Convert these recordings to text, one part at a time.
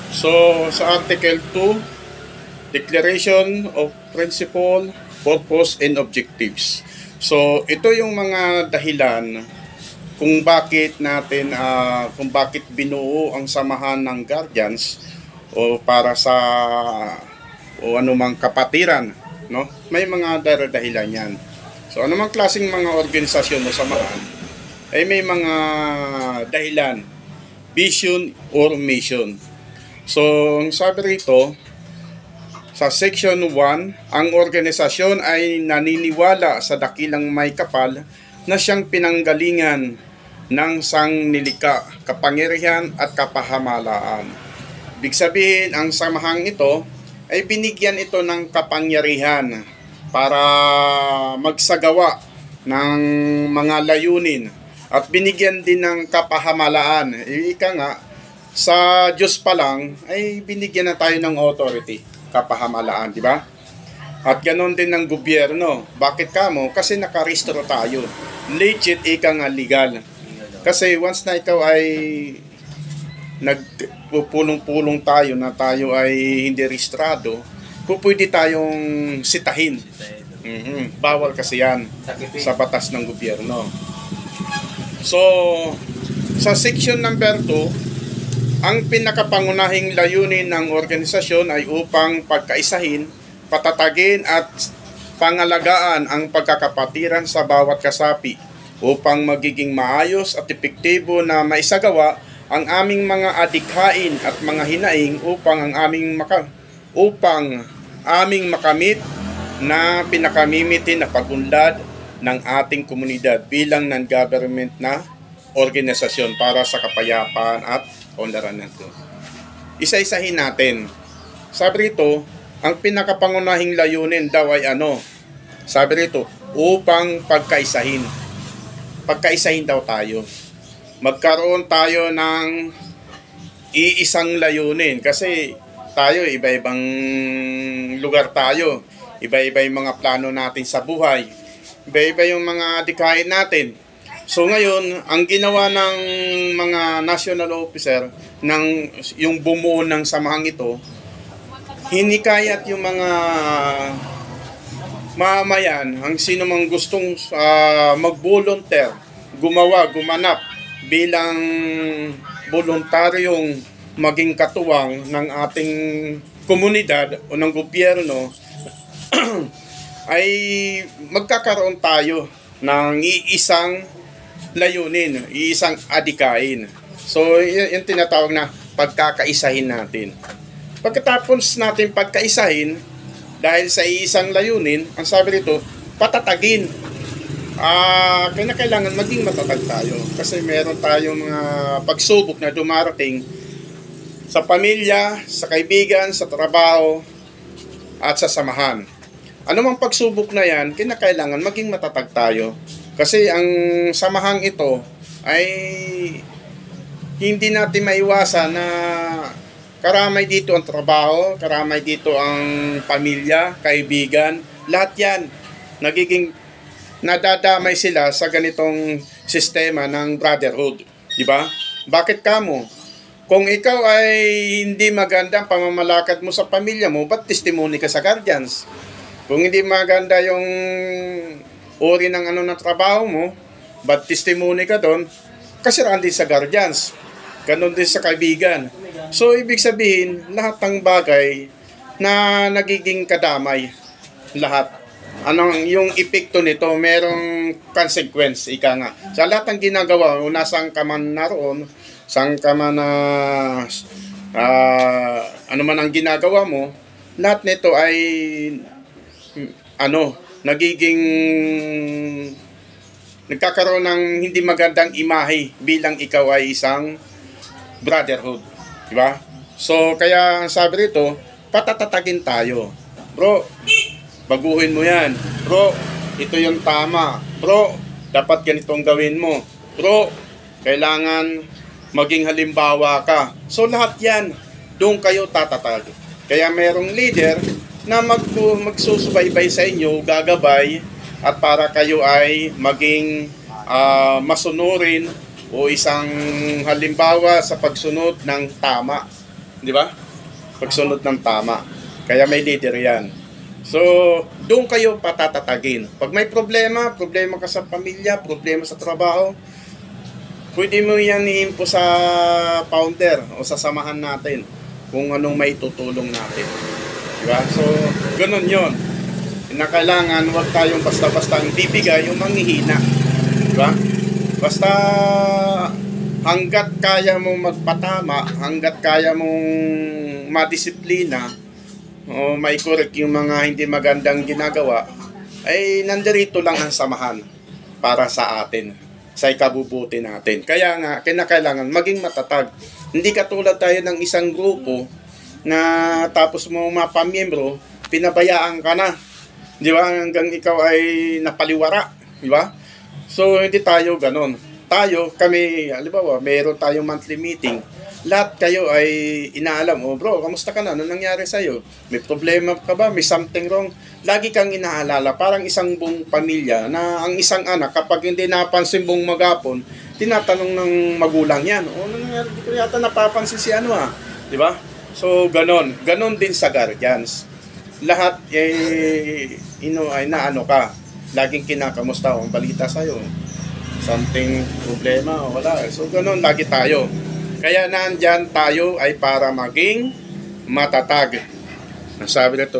So, sa Article 2, Declaration of Principle, Purpose, and Objectives. So, ito yung mga dahilan kung bakit natin, kung bakit binuo ang samahan ng guardians o para sa o anumang kapatiran, no? May mga dahilan yan. So, anumang klaseng mga organisasyon o samahan, ay may mga dahilan, vision or mission. So, ang sabi rito, sa Section 1, ang organisasyon ay naniniwala sa dakilang may kapal na siyang pinanggalingan ng sanglilika, kapangyarihan at kapahamalaan. Ibig sabihin, ang samahang ito ay binigyan ito ng kapangyarihan para magsagawa ng mga layunin at binigyan din ng kapahamalaan. Ika nga, sa Diyos pa lang ay binigyan na tayo ng authority, kapahamalaan, di ba? At ganoon din ng gobyerno. Bakit kamo? Kasi nakarehistro tayo. Legit, ika nga legal. Kasi once na ikaw ay nagpupulong-pulong tayo na tayo ay hindi rehistrado, pwede tayong sitahin. Bawal kasi yan sa batas ng gobyerno. So, sa section number 2, ang pinakapangunahing layunin ng organisasyon ay upang pagkaisahin, patatagin at pangalagaan ang pagkakapatiran sa bawat kasapi upang magiging maayos at epektibo na maisagawa ang aming mga adikhain at mga hinaing upang aming makamit na pinakamimitin na pagunlad ng ating komunidad bilang non-government na organisasyon para sa kapayapaan at kaunlaran nito. Isa-isahin natin. Sabi rito, ang pinakapangunahing layunin daw ay ano? Sabi rito, upang pagkaisahin. Pagkaisahin daw tayo. Magkaroon tayo ng iisang layunin kasi tayo iba-ibang lugar tayo. Iba-iba yung mga plano natin sa buhay. Iba-iba yung mga adikain natin. So ngayon, ang ginawa ng mga national officer ng yung bumuo ng samahang ito, hinikayat yung mga mamamayan, ang sino mang gustong mag-volunteer, gumanap bilang voluntaryong maging katuwang ng ating komunidad o ng gobyerno ay magkakaroon tayo ng iisang layunin, iisang adikain. So, yung tinatawag na pagkakaisahin natin. Pagkatapos natin pagkaisahin, dahil sa iisang layunin, ang sabi rito, patatagin. Kailangan maging matatag tayo. Kasi meron tayong mga pagsubok na dumarating sa pamilya, sa kaibigan, sa trabaho, at sa samahan. Ano mang pagsubok na yan, kinakailangan maging matatag tayo. Kasi ang samahang ito ay hindi natin maiwasan na karamay dito ang trabaho, karamay dito ang pamilya, kaibigan, lahat yan nagiging nadadamay sila sa ganitong sistema ng brotherhood, di ba? Bakit kamo? Kung ikaw ay hindi maganda ang pamamalakad mo sa pamilya mo, ba't testimony ka sa guardians? Kung hindi maganda yung uri ng ng trabaho mo, ba't testimony ka doon? Kasiraan din sa guardians. Ganon din sa kaibigan. So, ibig sabihin, lahat ng bagay na nagiging kadamay. Lahat. Anong yung epekto nito, merong consequence, ika nga. Sa lahat ng ginagawa, nasaan ka man naroon, saan ka man ano man ang ginagawa mo, lahat nito ay nagiging nagkakaroon ng hindi magandang imahe bilang ikaw ay isang brotherhood, di ba? So kaya sabi rito, patatatagin tayo. Bro, baguhin mo 'yan. Bro, ito yung tama. Bro, dapat ganitong gawin mo. Bro, kailangan maging halimbawa ka. So lahat 'yan, doon kayo tatatag. Kaya merong leader na magsusubaybay sa inyo, gagabay, at para kayo ay maging masunurin o isang halimbawa sa pagsunod ng tama. Di ba? Pagsunod ng tama. Kaya may leader yan. So, doon kayo patatatagin. Pag may problema ka sa pamilya, problema sa trabaho, pwede mo yan i-impo sa founder o sa samahan natin kung anong may tutulong natin. Diba? So, ganun yon. Kailangan huwag tayong basta-basta ang bibigay yung manghihina. Diba? Basta hanggat kaya mong magpatama, hanggat kaya mong madisiplina, o may correct yung mga hindi magandang ginagawa, ay nandirito lang ang samahan para sa atin, sa ikabubuti natin. Kaya nga, kinakailangan maging matatag. Hindi katulad tayo ng isang grupo na tapos mo mapamiyembro, pinabayaan ka na. Di ba? Hanggang ikaw ay napaliwara. Di ba? So, hindi tayo ganon. Kami, halimbawa, mayroon tayong monthly meeting. Lahat kayo ay inaalam, oh bro, kamusta ka na? Ano nangyari sa'yo? May problema ka ba? May something wrong? Lagi kang inaalala, parang isang buong pamilya na ang isang anak, kapag hindi napansin buong magapon, tinatanong ng magulang yan, oh, ano nangyari? Di ko yata napapansin si ano Di ba? So, ganon din sa guardians. Lahat ay naano ka, laging kinakamusta, ang balita sa'yo. Something problema o wala. So, ganon lagi tayo. Kaya nandyan tayo ay para maging matatag. Nasabi na ito,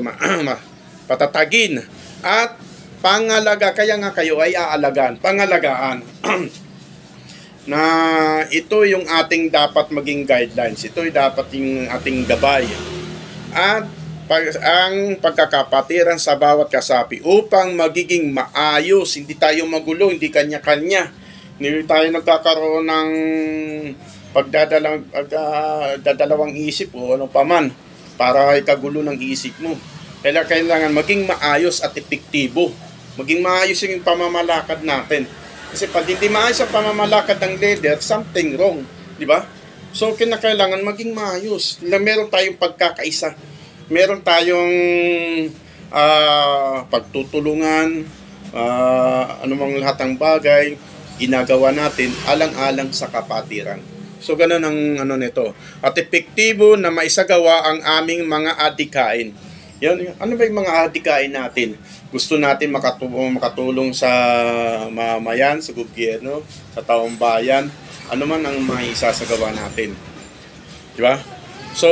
patatagin. At pangalaga, kaya nga kayo ay pangalagaan. Na ito yung ating dapat maging guidelines. Ito ay dapat yung ating gabay. At ang pagkakapatiran sa bawat kasapi upang magiging maayos. Hindi tayo magulo, hindi kanya-kanya. Hindi tayo nagkakaroon ng pagdadalawang isip o ano paman para ikagulo ng isip mo. Kailangan maging maayos at epektibo. Maging maayos yung pamamalakad natin. Kasi pag hindi maayos ang pamamalakad ng leader, something wrong. Di ba? So, kinakailangan maging maayos. Meron tayong pagkakaisa. Meron tayong pagtutulungan, anumang lahat ng bagay, ginagawa natin alang-alang sa kapatiran. So, ganun ang nito. At epektibo na maisagawa ang aming mga adikain. Yan, ano ba yung mga adikain natin? Gusto natin makatulong sa mamayan, sa gobyerno, sa taong bayan. Ano man ang mga isasagawa natin. Diba? So,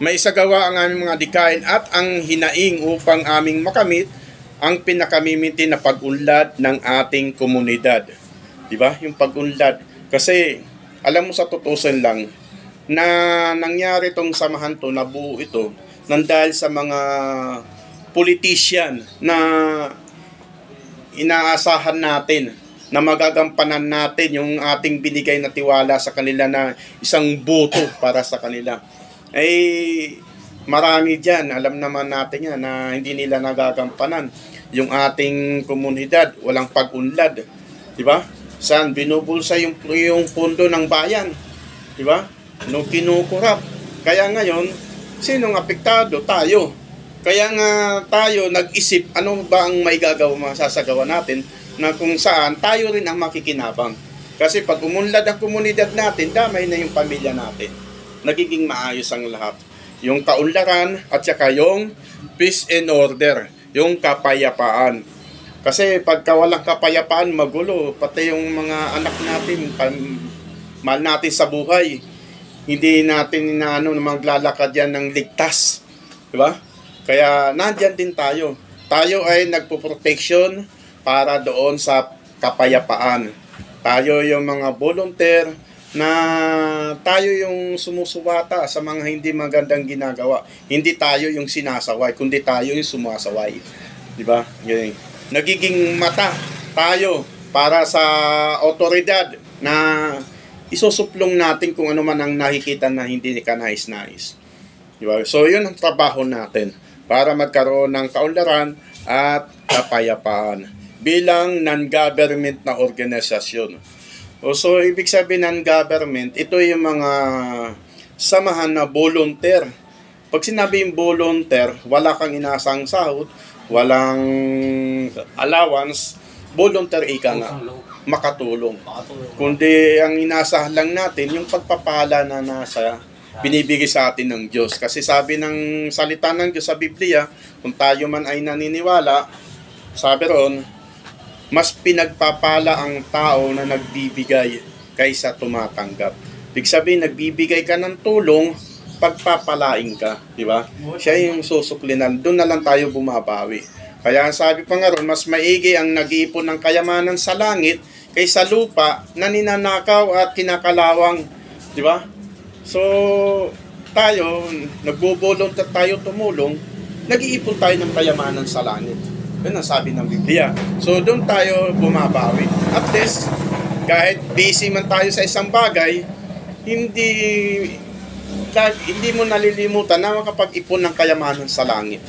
maisagawa ang aming mga adikain at ang hinaing upang aming makamit ang pinakamimiti na pag-unlad ng ating komunidad. Diba? Yung pag-unlad. Kasi, alam mo sa tutusin lang, na nangyari itong samahan to, nabuo ito, nang dahil sa mga politician na inaasahan natin, na magagampanan natin yung ating binigay na tiwala sa kanila na isang boto para sa kanila. Eh, marami dyan, alam naman natin yan, na hindi nila nagagampanan. Yung ating komunidad, walang pag-unlad. Diba? Saan? Binubulsa yung pundo ng bayan. Diba? No, kinukurap. Kaya ngayon, sinong apektado? Tayo. Kaya nga tayo nag-isip ano ba ang may gagawa, masasagawa natin na kung saan tayo rin ang makikinabang. Kasi pag umunlad ang komunidad natin, damay na yung pamilya natin. Nagiging maayos ang lahat. Yung kaunlaran at saka yung peace and order. Yung kapayapaan. Kasi pagka walang kapayapaan, magulo. Pati yung mga anak natin, mahal natin sa buhay. Hindi natin maglalakad yan ng ligtas. Diba? Kaya nandyan din tayo. Tayo ay nagpo-protection para doon sa kapayapaan. Tayo yung mga volunteer na tayo yung sumusuwata sa mga hindi magandang ginagawa. Hindi tayo yung sinasaway, kundi tayo yung sumasaway. Diba? Nagiging mata tayo para sa otoridad na isusuplong natin kung ano man ang nakikita na hindi ka nais-nais. Diba? So, yun ang trabaho natin para magkaroon ng kaunlaran at kapayapaan bilang non-government na organisasyon. So, ibig sabihin non-government, ito yung mga samahan na volunteer. Pag sinabi yung volunteer, wala kang inasang sahod, walang allowance, volunteer ika nga. makatulong. Kundi ang inaasahan lang natin yung pagpapala na nasa binibigay sa atin ng Diyos. Kasi sabi ng salita ng Diyos sa Biblia, kung tayo man ay naniniwala, sabi ron, mas pinagpapala ang tao na nagbibigay kaysa tumatanggap. Ibig sabihin, nagbibigay ka ng tulong, pagpapalain ka, di ba? Siya yung susuklinan, doon na lang tayo bumabawi. Kaya sabi pa nga ron, mas maigi ang nag-iipon ng kayamanan sa langit kaysa lupa na ninanakaw at kinakalawang, di ba? So, tayo, nagbubulong at tayo tumulong, nag-iipon tayo ng kayamanan sa langit. Yun ang sabi ng Biblia. So, doon tayo bumabawi. At least, kahit busy man tayo sa isang bagay, hindi mo nalilimutan na makapag-ipon ng kayamanan sa langit.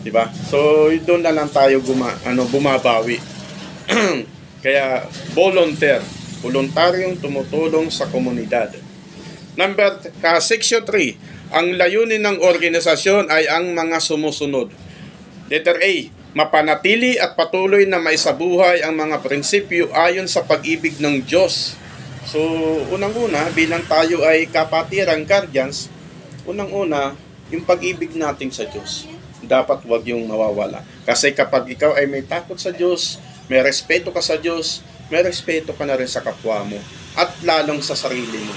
Diba? So, doon na lang tayo bumabawi. Kaya, voluntaryong tumutulong sa komunidad. Section 3. Ang layunin ng organisasyon ay ang mga sumusunod. Letter A. Mapanatili at patuloy na maisabuhay ang mga prinsipyo ayon sa pag-ibig ng Diyos. So, unang-una, bilang tayo ay kapatirang guardians, unang-una, yung pag-ibig natin sa Diyos. Dapat wag yung mawawala. Kasi kapag ikaw ay may takot sa Diyos, may respeto ka sa Diyos, may respeto ka na rin sa kapwa mo. At lalong sa sarili mo.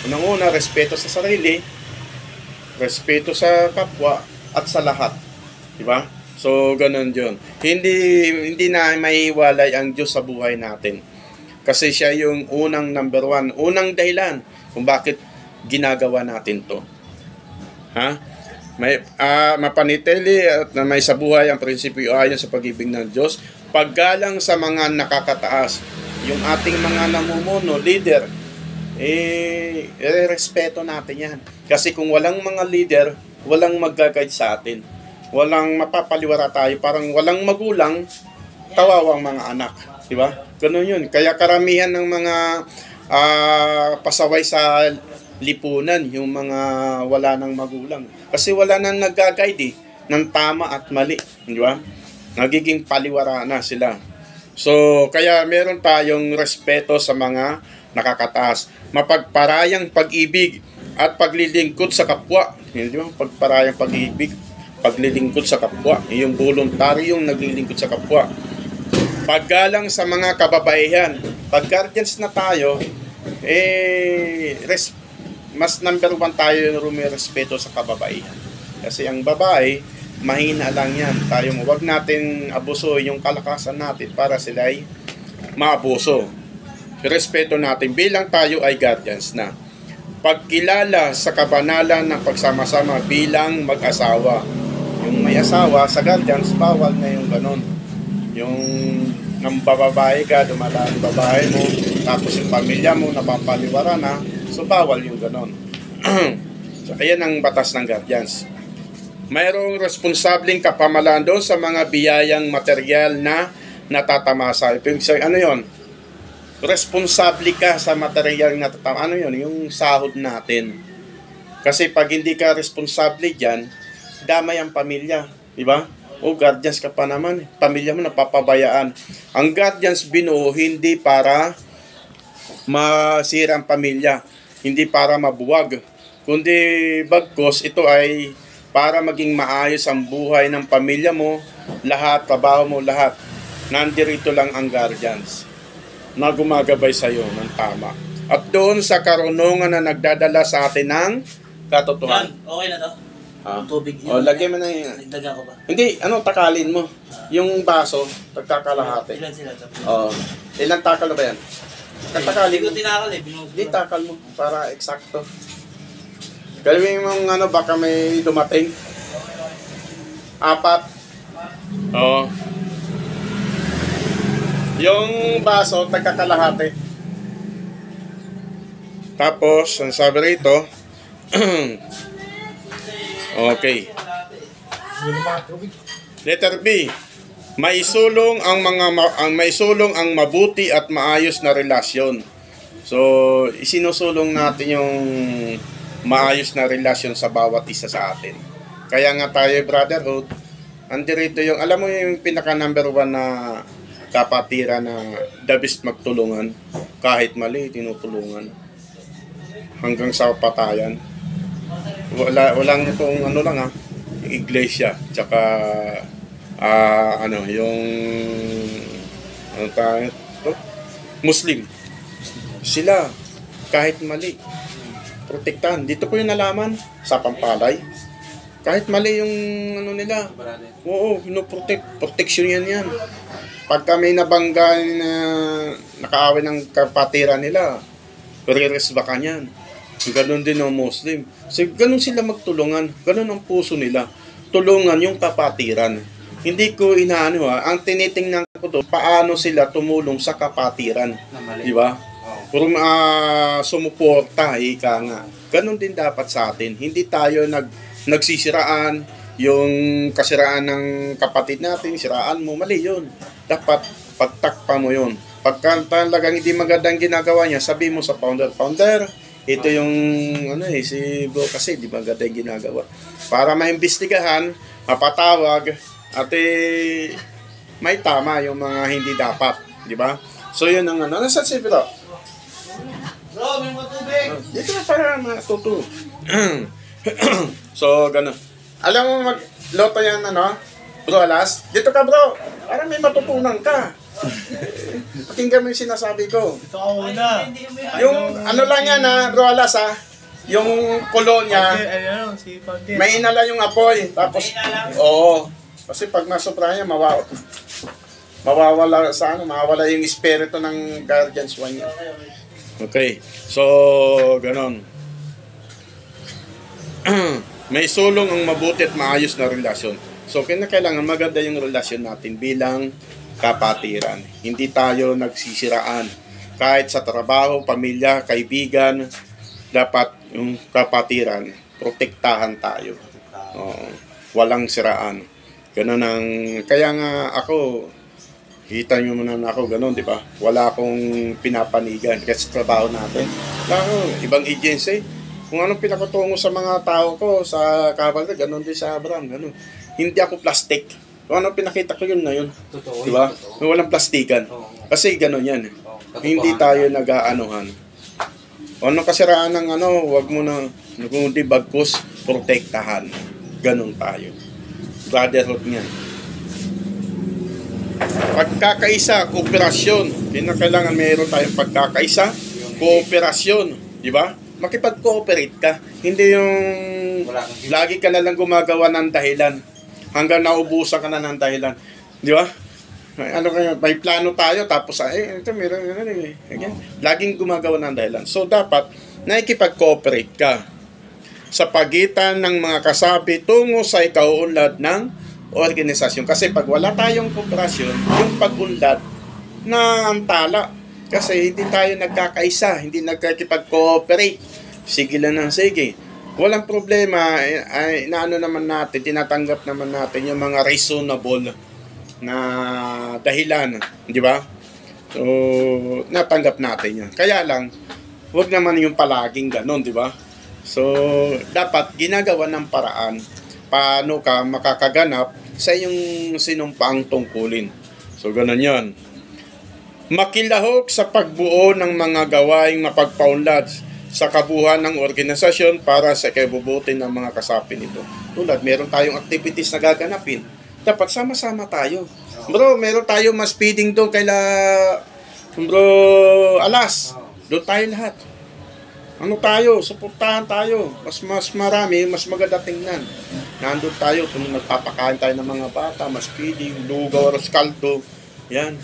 Unang-una, respeto sa sarili, respeto sa kapwa, at sa lahat. Diba? So, ganun yun. Hindi na maiiwalay ang Diyos sa buhay natin. Kasi siya yung unang number one, unang dahilan kung bakit ginagawa natin to. Mapanitili at may sa buhay ang prinsipyo ayon sa pag-ibig ng Diyos. Paggalang sa mga nakakataas, yung ating mga namumuno, leader, respeto natin yan. Kasi kung walang mga leader, walang mag-guide sa atin. Walang mapapaliwara tayo, parang walang magulang, kawawang mga anak. Diba? Ganun yun. Kaya karamihan ng mga pasaway sa lipunan, yung mga wala ng magulang. Kasi wala nang nag-guide ng tama at mali. Diba? Nagiging paliwara na sila. So, kaya meron tayong respeto sa mga nakakataas. Mapagparayang pag-ibig at paglilingkod sa kapwa. Di ba? Pagparayang pag-ibig, paglilingkod sa kapwa. Yung voluntaryong naglilingkod sa kapwa. Paggalang sa mga kababaihan. Pag guardians na tayo, mas number one tayo may respeto sa kababaihan. Kasi ang babae, mahina lang yan. Huwag natin abuso yung kalakasan natin para sila ay maabuso. Respeto natin bilang tayo ay guardians na. Pagkilala sa kabanalan ng pagsama-sama bilang mag-asawa. Yung may asawa sa guardians, bawal na yung ganon. Yung nang bababae ka, dumadaan babae mo, tapos yung pamilya mo, napapaliwara na, so bawal yung ganon. So, ayan ang batas ng guardians. Mayroong responsableng kapamalaan doon sa mga biyayang material na natatamasa. Ano yon? Responsable ka sa material na natatamasa. Ano yon? Yung sahod natin. Kasi pag hindi ka responsable dyan, damay ang pamilya. Diba? O guardians ka pa naman. Pamilya mo napapabayaan. Ang guardians binuo hindi para masira ang pamilya. Hindi para mabuwag. Kundi bagkos ito ay para maging maayos ang buhay ng pamilya mo, lahat, trabaho mo, lahat. Nandirito lang ang guardians na gumagabay sa iyo ng tama. At doon sa karunungan na nagdadala sa atin ng katotohanan. Okay na to? Tubig yun. Lagyan mo na yun. Nagdaga ko ba? Hindi, takalin mo. Yung baso, pagkakalahati. Ilan sila? Ilang takal na ba yan? Takalin mo. Hindi ko tinakal Hindi, takal mo para eksakto. Galawin mong baka may dumating. 4. Oo. Yung baso, tagkakalahati. Tapos, ang sabi rito, okay. Letter B. Maisulong ang mabuti at maayos na relasyon. So, isinusulong natin yung maayos na relasyon sa bawat isa sa atin. Kaya nga tayo brotherhood, andirito yung, alam mo yung pinaka number 1 na kapatiran na the best magtulungan. Kahit mali, tinutulungan. Hanggang sa patayan. Walang itong ano lang yung iglesia. Tsaka, yung ano tayo, Muslim. Sila, kahit mali, protektahan. Dito ko yung nalaman sa Pampalay. Kahit mali yung ano nila, oo, protection yan. Pagka may nabangga na nakaaway ng kapatiran nila, re-resbakan yan. Ganon din ang Muslim. So, ganon sila magtulungan. Ganon ang puso nila. Tulungan yung kapatiran. Hindi ko inaano ang tinitingnan ko to, paano sila tumulong sa kapatiran. Di ba? Puro sumuporta, ika nga. Ganon din dapat sa atin. Hindi tayo nagsisiraan, yung kasiraan ng kapatid natin, siraan mo, mali yun. Dapat pagtakpa mo yun. Pagka talagang hindi magandang ginagawa niya, sabi mo sa founder, ito yung si bro kasi di maganda yung ginagawa. Para maimbestigahan, mapatawag, at may tama yung mga hindi dapat, di ba? So yun ang nasaan si bro? Bro, may matubig! Dito na para matuto. So, gano'n. Alam mo magloto yan, bro, alas? Dito ka, bro. Para may matutunan ka. Pakinggan mo yung sinasabi ko. Ito ka muna. Yung, lang yan, bro, alas, yung kolonya, Si Pagke. may inala yung apoy. Tapos, oo. Kasi pag nasobra niya, mawawala yung espiritu ng guardians one niya. Okay. So, ganon. May sulong ang mabuti at maayos na relasyon. So, kailangan maganda yung relasyon natin bilang kapatiran. Hindi tayo nagsisiraan. Kahit sa trabaho, pamilya, kaibigan, dapat yung kapatiran, protektahan tayo. Walang siraan. Ganon ang, kaya nga ako, kita nyo muna na ako, ganon, di ba? Wala akong pinapanigan kasi trabaho natin. Ibang agency. Kung anong pinakutungo sa mga tao ko, sa Cavalry, ganon din sa Abraham, ganon. Hindi ako plastic. Kung anong pinakita ko yun na yun. Totoo. Di ba? Walang plastikan. Kasi ganon yan. Hindi tayo nag-aanuhan. O anong kasiraan ng wag mo na, kundi bagkus, protektahan. Ganon tayo. Brotherhood niyan. Pagkakaisa, kooperasyon. Kailangan mayroon tayong pagkakaisa, kooperasyon. Di ba? Makipag-cooperate ka. Hindi yung lagi ka na lang gumagawa ng dahilan. Hanggang naubusan ka na ng dahilan. Di ba? May plano tayo, tapos ito meron laging gumagawa ng dahilan. So, dapat nakikipag-cooperate ka sa pagitan ng mga kasapi tungo sa ikaunlad ng organisasyon. Kasi pag wala tayong kooperasyon, yung pag-unlad na antala. Kasi hindi tayo nagkakaisa, hindi nagkakipag-cooperate. Sige lang ng sige. Walang problema, inaano naman natin, tinatanggap naman natin yung mga reasonable na dahilan, di ba? So, natanggap natin yan. Kaya lang, wag naman yung palaging ganon, di ba? So, dapat ginagawa ng paraan paano ka makakaganap sa iyong sinumpaang tungkulin. So, ganon yan. Makilahok sa pagbuo ng mga gawaing mapagpaunlad sa kabuuan ng organisasyon para sa kabubuti ng mga kasapi nito. Tulad, meron tayong activities na gaganapin. Dapat sama-sama tayo. Bro, meron tayo mas feeding doon kaila bro alas. Doon tayo lahat. Ano tayo? Suportahan tayo. Mas marami, mas maganda tingnan. Nandun tayo, kung nagpapakain tayo ng mga bata, mas feeding, lugaw, oras kaldo. Yan.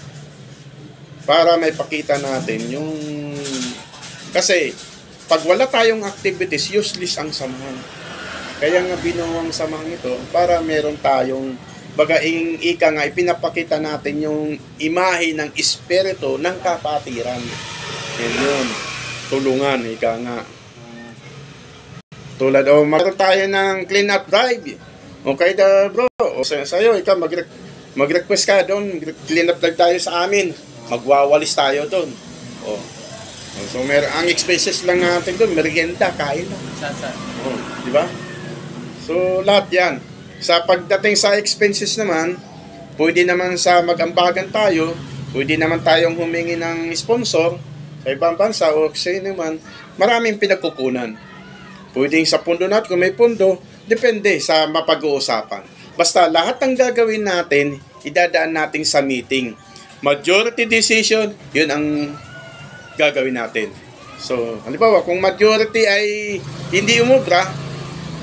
Para may pakita natin yung... Kasi, pag wala tayong activities, useless ang samahan. Kaya nga binuo ang samahan ito para meron tayong ika nga, ipinapakita natin yung imahe ng espiritu ng kapatiran. Yan yun. Tulungan, ika nga. Tulad, meron tayo ng clean up drive. Okay bro, o sa'yo, ikaw mag-request ka doon, clean up drive tayo sa amin. Magwawalis tayo doon. So, ang expenses lang natin doon, merienda, kain lang. Di ba? So, lahat yan. Sa pagdating sa expenses naman, pwede naman sa mag-ambagan tayo, pwede naman tayong humingi ng sponsor sa ibang bansa o sa naman, maraming pinagkukunan. Pwedeng sa pundo natin, kung may pundo, depende sa mapag-uusapan. Basta lahat ng gagawin natin, idadaan natin sa meeting. Majority decision, yun ang gagawin natin. So, halimbawa, kung majority ay hindi umubra,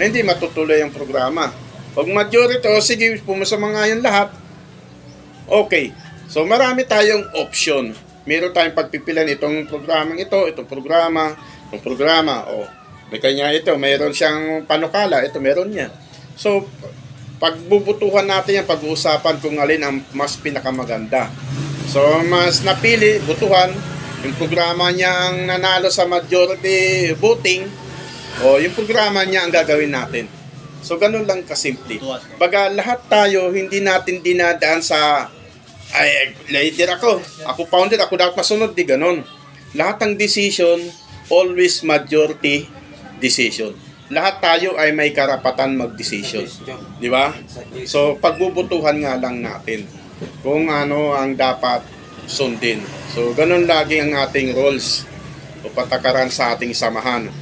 hindi matutuloy ang programa. Pag majority, sige, pumasama nga yung lahat, okay. So, marami tayong option. Meron tayong pagpipilan itong programang ito, itong programa, may kanya ito, mayroon siyang panukala, ito meron niya. So, pagbubutuhan natin yan, pag-uusapan kung alin ang mas pinakamaganda. So, mas napili, butuhan, yung programa niya ang nanalo sa majority voting, o yung programa niya ang gagawin natin. So, ganun lang kasimple. Baga, lahat tayo, hindi natin dinadaan sa, ay, leader ako founder, ako dapat masunod, di ganun. Lahat ng decision, always majority decision. Lahat tayo ay may karapatan mag-decision. Di ba? So, pagbubutuhan nga lang natin kung ano ang dapat sundin. So, ganun lagi ang ating roles o patakaran sa ating samahan.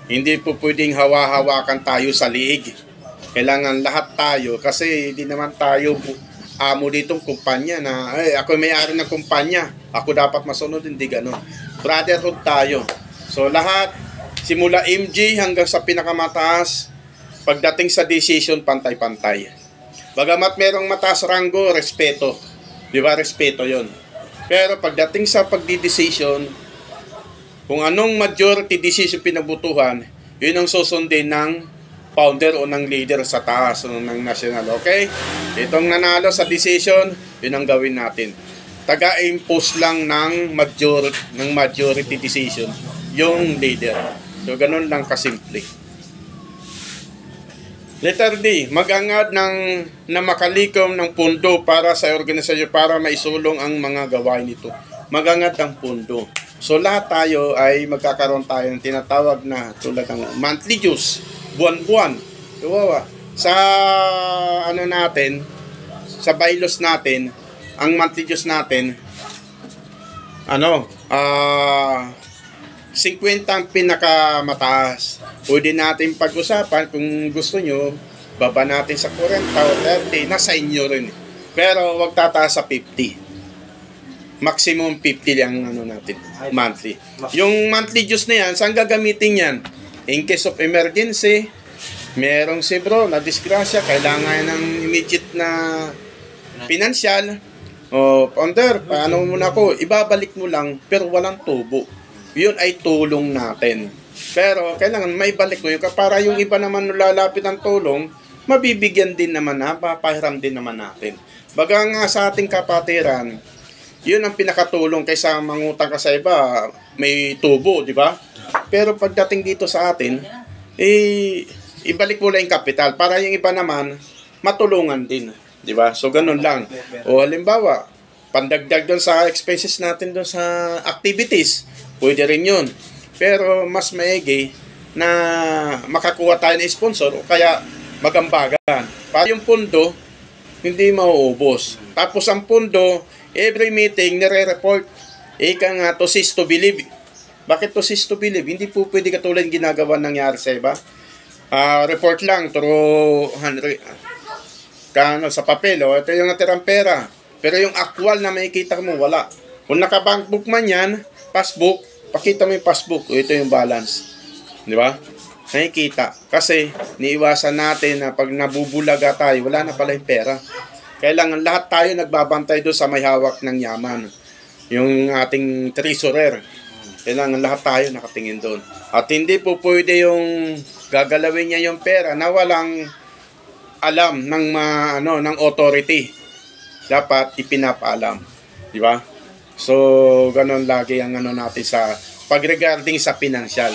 Hindi po pwedeng hawa-hawakan tayo sa liig. Kailangan lahat tayo kasi hindi naman tayo amo ditong kumpanya na ako may-ari ng kumpanya. Ako dapat masunod, hindi ganun. Brotherhood tayo. So, lahat simula MG hanggang sa pinakamataas, pagdating sa decision, pantay-pantay. Bagamat merong mataas ranggo, respeto. Di ba? Respeto yon. Pero pagdating sa pagdi-decision, kung anong majority decision pinabutuhan, yun ang susundin ng founder o ng leader sa taas o ng national. Okay? Itong nanalo sa decision, yun ang gawin natin. Taga-impose lang ng majority decision yung leader. So, ganun lang kasimple. Letter D, mag-angad na makalikom ng pundo para sa organisasyon para maisulong ang mga gawain nito. Mag-angad ng pundo. So, lahat tayo ay magkakaroon tayo ng tinatawag na tulad ng monthly dues, buwan-buwan. Diba? Sa natin, sa bylaws natin, ang monthly dues natin, 50 ang pinakamataas. Pwede natin pag-usapan kung gusto nyo, baba natin sa 40 o 30, nasa inyo rin. Pero wag tataas sa 50. Maximum 50 lang natin, monthly. Yung monthly dues na yan, saan gagamitin yan? In case of emergency, merong si bro na disgrasya, kailangan ng immediate na financial. O, founder, paano muna ako? Ibabalik mo lang, pero walang tubo. Yun ay tulong natin. Pero kailangan may balik mo yun para yung iba naman lalapit ang tulong, mabibigyan din naman papahiram din naman natin. Baga nga sa ating kapatiran, yun ang pinakatulong kaysa mangutang ka sa iba, may tubo, di ba? Pero pagdating dito sa atin, ibalik mo lang yung kapital para yung iba naman matulungan din, di ba? So ganun lang. O halimbawa, pandagdag doon sa expenses natin doon sa activities, pwede rin yun. Pero mas maigi na makakuha tayo ng sponsor o kaya magambagan. Para yung pundo, hindi mauubos. Tapos ang pundo, every meeting, nire-report. Ika nga, to cease to believe. Bakit to cease to believe? Hindi po pwede katulad yung ginagawa nangyari sa iba. Report lang through sa papel. Ito yung natirang pera. Pero yung actual na makikita mo, wala. Kung naka-bankbook man yan, passbook, pakita mo yung passbook. Ito yung balance. Di ba? Nakikita. Kasi, niiwasan natin na pag nabubulaga tayo, wala na pala yung pera. Kailangan lahat tayo nagbabantay doon sa may hawak ng yaman. Yung ating treasurer. Kailangan lahat tayo nakatingin doon. At hindi po pwede yung gagalawin niya yung pera na walang alam ng authority. Dapat ipinapaalam. Di ba? So, ganun lagi ang natin sa pag-regarding sa financial.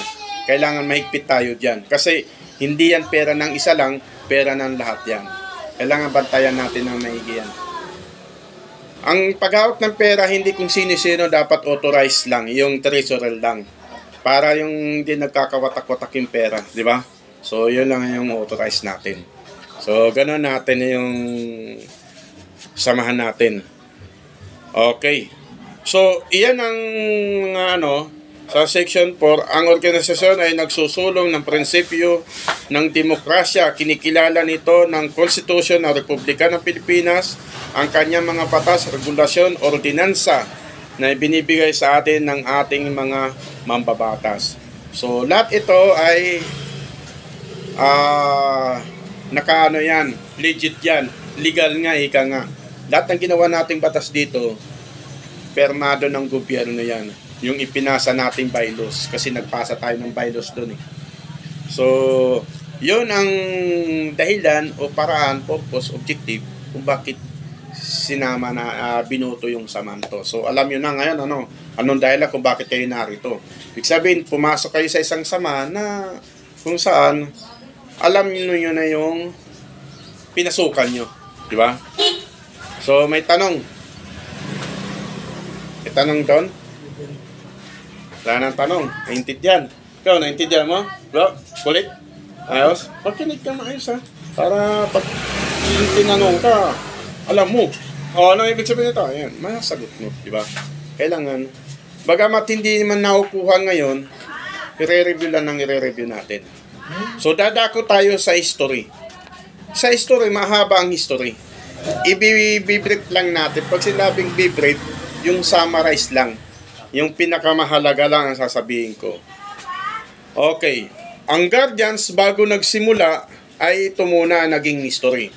Kailangan mahigpit tayo dyan. Kasi hindi yan pera ng isa lang, pera ng lahat yan. Kailangan bantayan natin ng maigi yan. Ang paghawak ng pera, hindi kung sino-sino dapat authorized lang. Yung treasurer lang. Para yung hindi nagkakawatak-watak yung pera. Di ba? So, yun lang yung authorized natin. So, ganun natin yung samahan natin. Okay. So, iyan ang mga sa Section 4, ang organisasyon ay nagsusulong ng prinsipyo ng demokrasya. Kinikilala nito ng Konstitusyon ng Republika ng Pilipinas, ang kanyang mga batas, regulasyon, ordinansa na binibigay sa atin ng ating mga mambabatas. So, lahat ito ay yan, legit yan, legal nga, ika nga. Lahat ng ginawa nating batas dito, permado ng gobyerno yan. Yung ipinasa nating bylaws, kasi nagpasa tayo ng bylaws doon eh. So, yun ang dahilan o paraan, purpose, objective kung bakit sinama na binoto yung Samanto. So, alam nyo na ngayon anong dahilan kung bakit kayo narito. Ibig sabihin, pumasok kayo sa isang sama na kung saan alam nyo na yung pinasukan nyo. Di ba? So, may tanong. May tanong doon? Wala nang tanong. Naintindihan. Ikaw, naintindihan mo? Bro, kulit? Ayos? Pagkinig ka maayos ha. Para pag tinanong ka, alam mo. Ano ibig sabihin nito? Ayan, masasagot mo. Diba? Kailangan. Bagamat hindi naman nakukuha ngayon, i-review lang ng i-review natin. So, dadako tayo sa history. Sa history, mahaba ang history. I-brief lang natin. Pag sinabing brief, yung summarize lang. Yung pinakamahalaga lang ang sasabihin ko. Okay. Ang Guardians, bago nagsimula, ay ito muna naging history.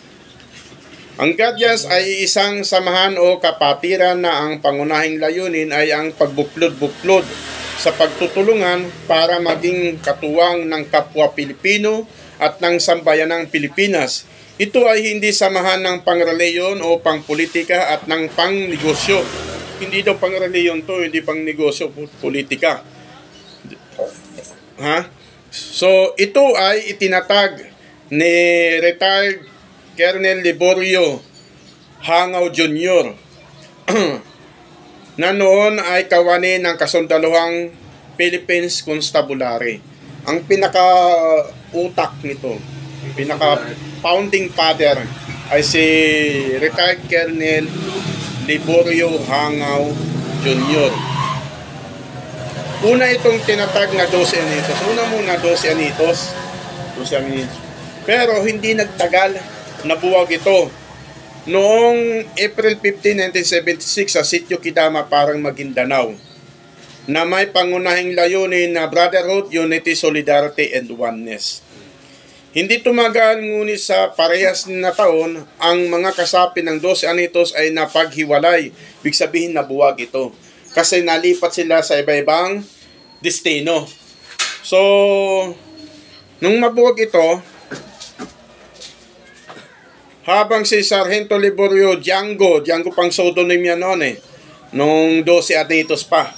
Ang Guardians ay isang samahan o kapatiran na ang pangunahing layunin ay ang pagbuklod-buklod sa pagtutulungan para maging katuwang ng kapwa Pilipino at ng sambayanang Pilipinas. Ito ay hindi samahan ng pangreliyon o pangpolitika at ng pangnegosyo. Hindi daw pang-reliyon to, hindi pang negosyo, politika. Ha? So, ito ay itinatag ni retired Colonel Liborio Hangaw Jr. na noon ay kawani ng kasundaluhang Philippines Constabulary. Ang pinaka-utak nito, pinaka-founding father ay si retired Colonel Liborio Hangaw Jr. Una itong tinatag na 12 anitos. Una muna 12 anitos. 12 anitos. Pero hindi nagtagal, nabuwag ito. Noong April 15, 1976 sa Sitio Kidama, parang Maguindanao, na may pangunahing layunin na brotherhood, unity, solidarity, and oneness. Hindi tumagal, ngunit sa parehas na taon, ang mga kasapi ng 12 anitos ay napaghiwalay. Ibig sabihin nabuwag ito. Kasi nalipat sila sa iba-ibang destino. So, nung mabuwag ito, habang si Sargento Liborio Django pang pseudonym yan noon eh, nung 12 anitos pa.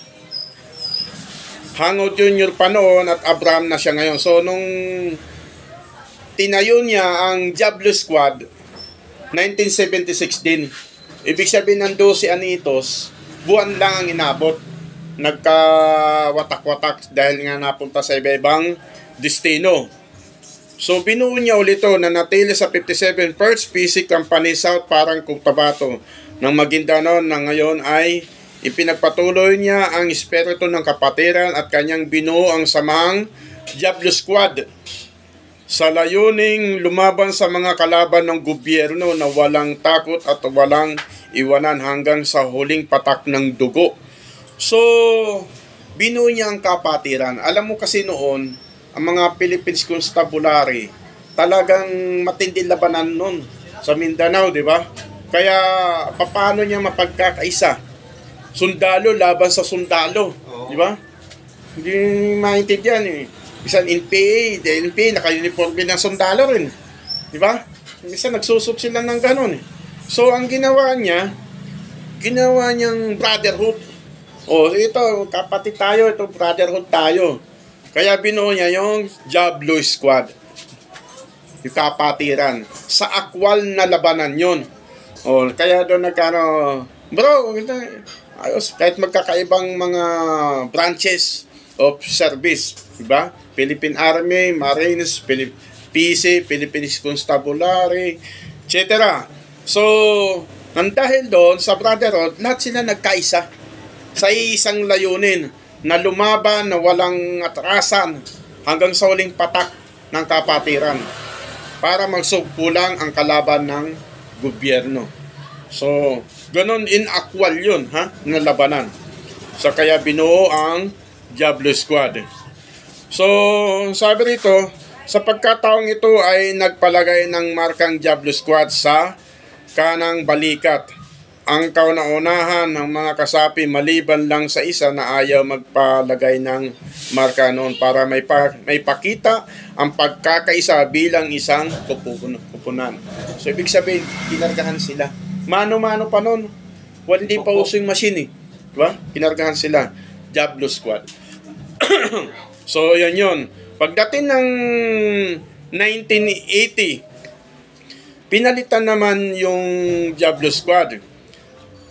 Hangaw Jr. pa noon at Abraham na siya ngayon. So, nung tinayo niya ang Diablo Squad, 1976 din. Ibig sabihin ng 12 anitos, buwan lang ang inabot. Nagkawatak-watak dahil nga napunta sa iba-ibang destino. So, binuo niya ulit ito na natili sa 57 First PC Company South Parang Cotabato ng Maguindanao na ngayon ay ipinagpatuloy niya ang espiritu ng kapatiran at kanyang binuo ang samahang Diablo Squad sa layuning lumaban sa mga kalaban ng gobyerno na walang takot at walang iwanan hanggang sa huling patak ng dugo. So, binuo niya ang kapatiran. Alam mo kasi noon, ang mga Philippines Constabulary, talagang matinding labanan noon sa Mindanao, di ba? Kaya, paano niya mapagkakaisa? Sundalo laban sa sundalo, di ba? Hindi maintindihan eh. Bisan NPA, dahil NPA, naka-uniform din ng sundalo rin. Di ba? Bisan nagsusok sila ng ganun eh. So, ang ginawa niyang brotherhood. O, ito, kapatid tayo, ito, brotherhood tayo. Kaya binuo niya yung Diablo Squad. Yung kapatiran. Sa akwal na labanan yun. O, kaya doon bro, ayos, kahit magkakaibang mga branches of service, diba? Philippine Army, Marines, PC, Philippines Constabulary, etc. So, Nang dahil doon sa Brotherhood, lahat sila nagkaisa sa isang layunin na lumaban na walang atrasan hanggang sa huling patak ng kapatiran para magsugpulang ang kalaban ng gobyerno. So, ganun in-akwal yun, na labanan. So, kaya binuo ang Diablo Squad. So, sabi rito, sa pagkataong ito ay nagpalagay ng markang Diablo Squad sa kanang balikat. Ang kauna-unahan ng mga kasapi maliban lang sa isa na ayaw magpalagay ng marka noon para may pakita ang pagkakaisa bilang isang kupunan. So, ibig sabihin, kinargahan sila. Mano-mano pa noon. Hindi pa uso yung machine, diba? Kinargahan sila. Diablo Squad. So, yun. Pagdating ng 1980, pinalitan naman yung Diablo Squad.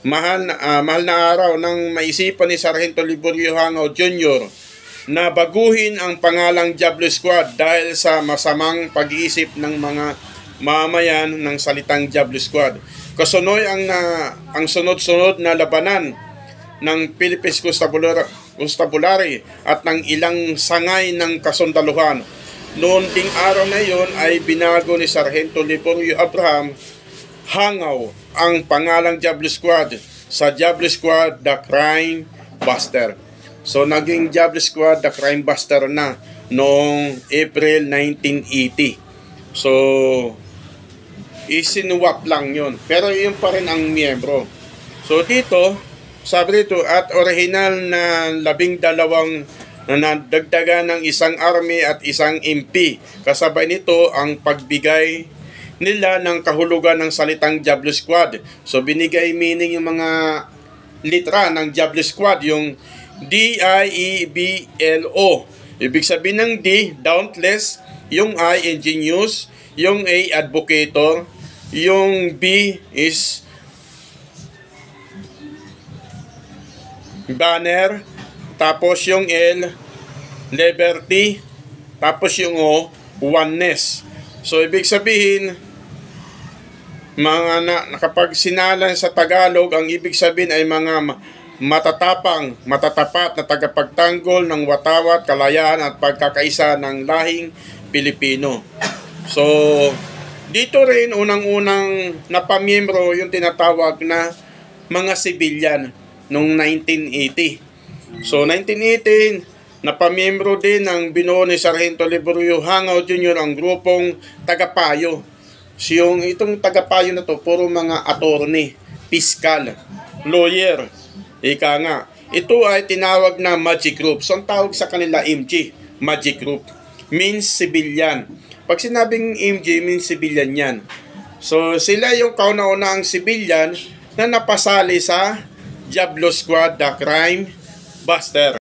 Mahal na araw nang maisipan ni Sargento Liborio Hangaw Jr. na baguhin ang pangalang Diablo Squad dahil sa masamang pag-iisip ng mga mamayan ng salitang Diablo Squad. Kasunod ang sunod-sunod na labanan ng Philippines Constabulary at ng ilang sangay ng kasundaluhan. Noon ding araw na yon ay binago ni Sargento Liborio Abraham Hangaw ang pangalang Diablo Squad sa Diablo Squad The Crime Buster. So naging Diablo Squad The Crime Buster na noong April 1980. So isinuwap lang yon, pero yun pa rin ang miyembro. So dito, sabi dito, at original na 12 na nadagdagan ng isang army at isang MP. Kasabay nito ang pagbigay nila ng kahulugan ng salitang Diablo Squad. So binigay meaning yung mga litra ng Diablo Squad, yung D-I-E-B-L-O. Ibig sabihin ng D, dauntless, yung I, ingenious, yung A, advocator, yung B is banner, tapos yung L, liberty, tapos yung O, oneness. So, ibig sabihin, kapag sinalan sa Tagalog, ang ibig sabihin ay mga matatapang, matatapat na tagapagtanggol ng watawat, kalayaan at pagkakaisa ng lahing Pilipino. So, dito rin unang-unang napamiyembro yung tinatawag na mga sibilyan noong 1980. So, 1918, napamiyembro din ng binuo ni Sargento Liborio Hangaw Jr. ang grupong tagapayo. So, itong tagapayo na to, puro mga attorney, piskal, lawyer, ika nga. Ito ay tinawag na Magic Group. So, ang tawag sa kanila MG, Magic Group, means civilian. Pag sinabing MG, means civilian yan. So, sila yung kauna-una ang civilian na napasali sa Diablo Squad The Crime Buster.